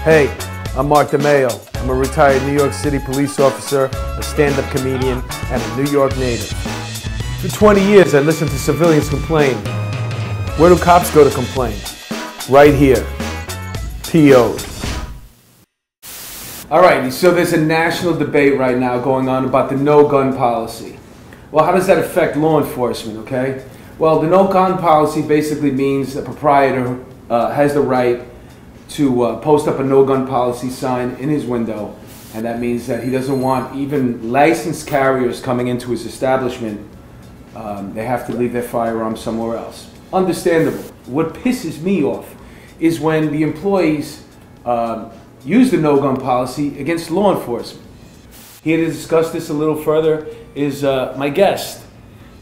Hey, I'm Mark DeMayo. I'm a retired New York City police officer, a stand-up comedian, and a New York native. For 20 years, I listened to civilians complain. Where do cops go to complain? Right here. PO'd. Alrighty, so there's a national debate right now going on about the no-gun policy. Well, how does that affect law enforcement, okay? Well, the no-gun policy basically means a proprietor has the right to post up a no-gun policy sign in his window, and that means that he doesn't want even licensed carriers coming into his establishment. They have to leave their firearms somewhere else. Understandable. What pisses me off is when the employees use the no-gun policy against law enforcement. Here to discuss this a little further is my guest.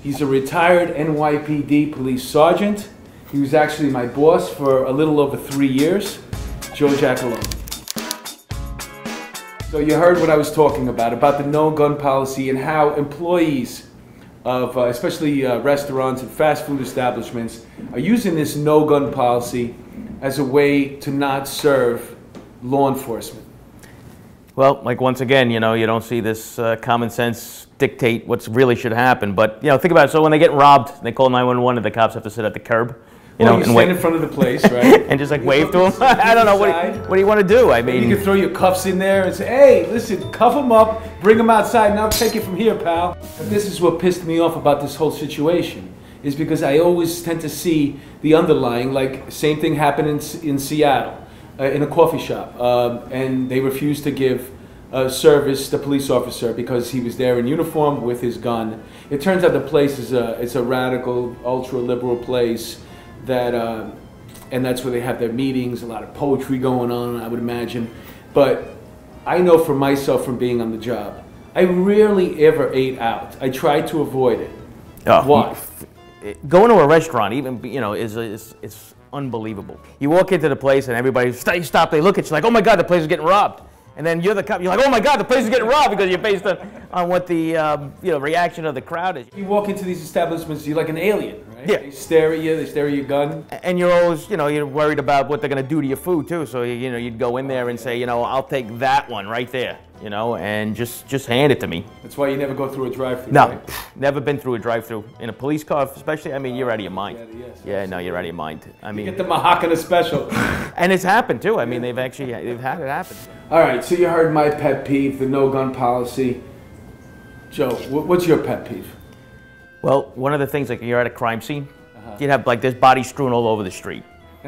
He's a retired NYPD police sergeant. He was actually my boss for a little over 3 years. Joe Gaicalone. So you heard what I was talking about the no-gun policy and how employees of especially restaurants and fast food establishments are using this no-gun policy as a way to not serve law enforcement. Well, like once again, you know, you don't see this common sense dictate what really should happen. But, you know, think about it. So when they get robbed, they call 911 and the cops have to sit at the curb. You know, you stand in front of the place, right? And just like wave to them. I don't know, what do you want to do? I mean, you can throw your cuffs in there and say, hey, listen, cuff them up, bring them outside, now take it from here, pal. But this is what pissed me off about this whole situation, is because I always tend to see the underlying, like, same thing happened in Seattle, in a coffee shop, and they refused to give service the police officer because he was there in uniform with his gun. It turns out the place is it's a radical, ultra-liberal place. And that's where they have their meetings, a lot of poetry going on, I would imagine. But I know for myself from being on the job, I rarely ever ate out. I try to avoid it. Why? Going to a restaurant, even, you know, is unbelievable. You walk into the place and everybody stop, they look at you like, oh my God, the place is getting robbed. And then you're the cop, you're like, oh my God, the place is getting robbed, because you're based on what the you know, reaction of the crowd is. You walk into these establishments, you're like an alien, right? Yeah. They stare at you, they stare at your gun. And you're always, you know, you're worried about what they're going to do to your food too. So, you know, you'd go in there and say, you know, I'll take that one right there, you know, and just hand it to me. That's why you never go through a drive-thru, no, right? Never been through a drive-thru. In a police car, especially, I mean, you're out of your mind. Yes, yeah, no, you're out of your mind. I mean, you get the Mahakana special. And it's happened too. I mean, they've had it happen. All right, so you heard my pet peeve, the no-gun policy. Joe, what's your pet peeve? Well, one of the things, like you're at a crime scene, you'd have like there's bodies strewn all over the street.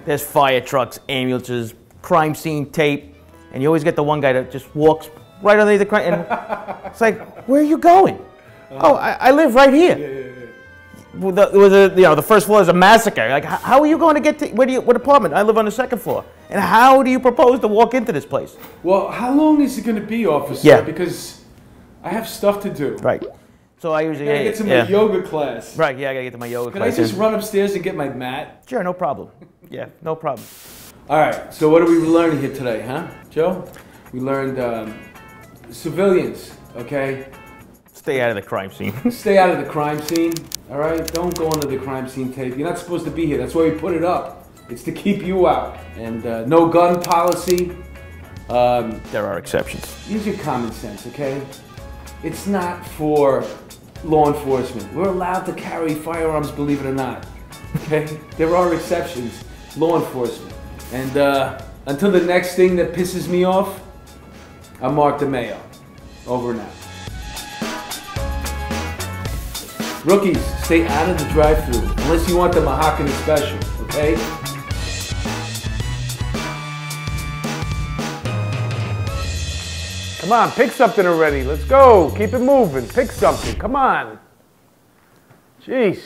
There's fire trucks, ambulances, crime scene tape, and you always get the one guy that just walks right underneath the crime. And it's like, where are you going? Oh, I live right here. Yeah. You know, the first floor is a massacre. Like, how are you going to get to what apartment? I live on the second floor. And how do you propose to walk into this place? Well, how long is it going to be, officer? Yeah. Because I have stuff to do. Right. So I usually get to my yoga class. Right. Yeah, I gotta get to my yoga class. Can I just run upstairs and get my mat? Sure, no problem. Yeah, no problem. All right. So what are we learning here today, huh, Joe? We learned civilians. Okay. Stay out of the crime scene. Stay out of the crime scene. All right. Don't go into the crime scene tape. You're not supposed to be here. That's why we put it up. It's to keep you out. And no gun policy. There are exceptions. Use your common sense, okay? It's not for law enforcement. We're allowed to carry firearms, believe it or not. Okay? There are exceptions. Law enforcement. And until the next thing that pisses me off, I'm Mark DeMayo. Over and out. Rookies, stay out of the drive-thru unless you want the Mahakana special, okay? Come on, pick something already. Let's go. Keep it moving. Pick something. Come on. Jeez.